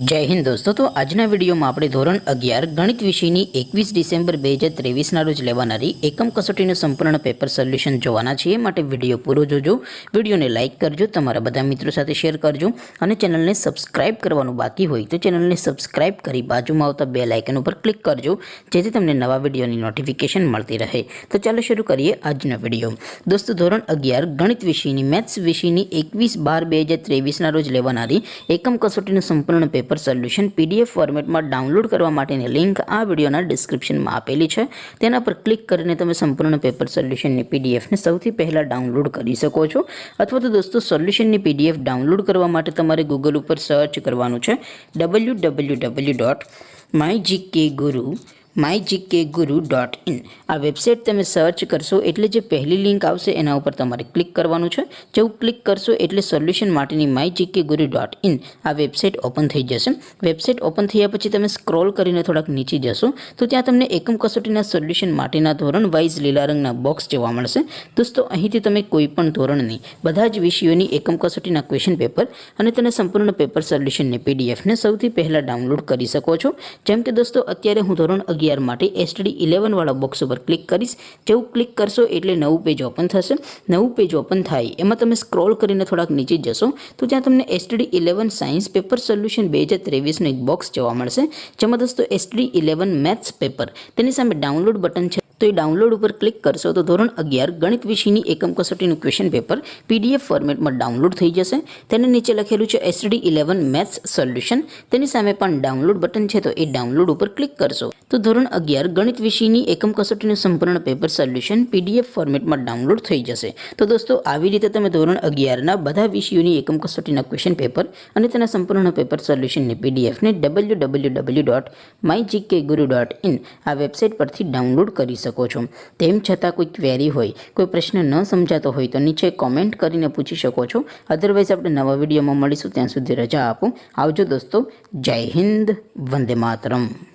जय हिंद दोस्तों। तो आजना वीडियो में આપણે ધોરણ 11 ગણિત વિષયની 21 ડિસેમ્બર 2023 ના રોજ લેવાનારી એકમ કસોટીનું સંપૂર્ણ પેપર સોલ્યુશન જોવાના છીએ। માટે વિડિયો પૂરો જોજો, વિડિયોને લાઈક કરજો, તમારા બધા મિત્રો સાથે શેર કરજો અને ચેનલને સબસ્ક્રાઇબ કરવાનું બાકી હોય તો ચેનલને સબસ્ક્રાઇબ કરી બાજુમાં આવતા બેલ આઇકન ઉપર ક્લિક કરજો, જેથી તમને નવા વિડિયોની નોટિફિકેશન મળતી રહે। તો ચાલો શરૂ કરીએ આજનો વિડિયો। દોસ્તો, ધોરણ 11 ગણિત વિષયની મેથ્સ વિષયની 21/12/2023 ના રોજ લેવાનારી એકમ કસોટીનું સંપૂર્ણ પેપર સોલ્યુશન पीडीएफ फॉर्मेट में डाउनलॉड करवा माटेनी लिंक आ विडियोना डिस्क्रिप्शन में आपेली है। तेना पर क्लिक करीने तमे संपूर्ण पेपर सोल्यूशन ने पीडीएफ ने सौथी पहला डाउनलॉड करी सको छो। अथवा तो दोस्तों, सोल्यूशन ने पीडीएफ डाउनलॉड करवा माटे तमारे गूगल पर सर्च करवानुं छे www.mygkguru.in। आ वेबसाइट तमे सर्च करशो एटले जे पहली लिंक आवशे एना उपर तमारे क्लिक करवानुं छे। जो क्लिक करशो एटले सोल्यूशन माटेनी mygkguru.in आ वेबसाइट ओपन थई जशे। वेबसाइट ओपन थया पछी तमे स्क्रॉल करीने थोड़ाक नीचे जशो तो त्यां तमने एकम कसोटीना सोल्यूशन माटेना धोरण वाइज लीला रंगना बॉक्स जोवा मळशे। दोस्तों, અહીંથી તમે કોઈપણ ધોરણની બધા જ વિષયોની એકમ કસોટીના ક્વેશ્ચન પેપર અને તેના સંપૂર્ણ પેપર સોલ્યુશનની પીડીએફ ને સૌથી પહેલા ડાઉનલોડ કરી શકો છો। જેમ કે દોસ્તો, અત્યારે હું ધોરણ 11 માટે STD 11 વાળા બોક્સ ઉપર ક્લિક કરીશ। જેવું ક્લિક કરશો એટલે નવું પેજ ઓપન થશે। નવું પેજ ઓપન થાય એમાં તમે સ્ક્રોલ કરીને થોડાક નીચે જશો તો ત્યાં તમને STD 11 સાયન્સ પેપર સોલ્યુશન 2023 નું એક બોક્સ જોવા મળશે, જેમાં દોસ્તો STD 11 મેથ્સ પેપર તેની સામે ડાઉનલોડ બટન છે। तो ये डाउनलॉड पर क्लिक करशो तो धोरण 11 गणित विषयनी एकम कसोटीનું क्वेश्चन पेपर पीडीएफ फॉर्मेट में डाउनलॉड थई जशे। तेने नीचे लखेलुं छे STD 11 मैथ्स सोल्यूशन, तेनी सामे पण डाउनलॉड बटन छे तो ए डाउनलॉड पर क्लिक करशो तो धोरण 11 गणित विषयनी एकम कसोटीનું संपूर्ण पेपर सोल्यूशन पीडीएफ फॉर्मेट में डाउनलॉड थई जशे। तो दोस्तों, આવી રીતે તમે ધોરણ 11 ના બધા વિષયોની એકમ કસોટીના ક્વેશ્ચન પેપર અને તેના સંપૂર્ણ પેપર સોલ્યુશનની પીડીએફ ને www.mygkguru.in આ વેબસાઇટ પરથી ડાઉનલોડ કરી શકો છો। તેમ છતાં કોઈ ક્વેરી હોય, કોઈ પ્રશ્ન ન સમજાતો હોય તો નીચે કોમેન્ટ કરીને પૂછી શકો છો। અધરવાઇઝ આપણે નવા વિડીયોમાં મળીશું, ત્યાં સુધી રજા આપો। આવજો દોસ્તો। જય હિન્દ, વંદે માતરમ।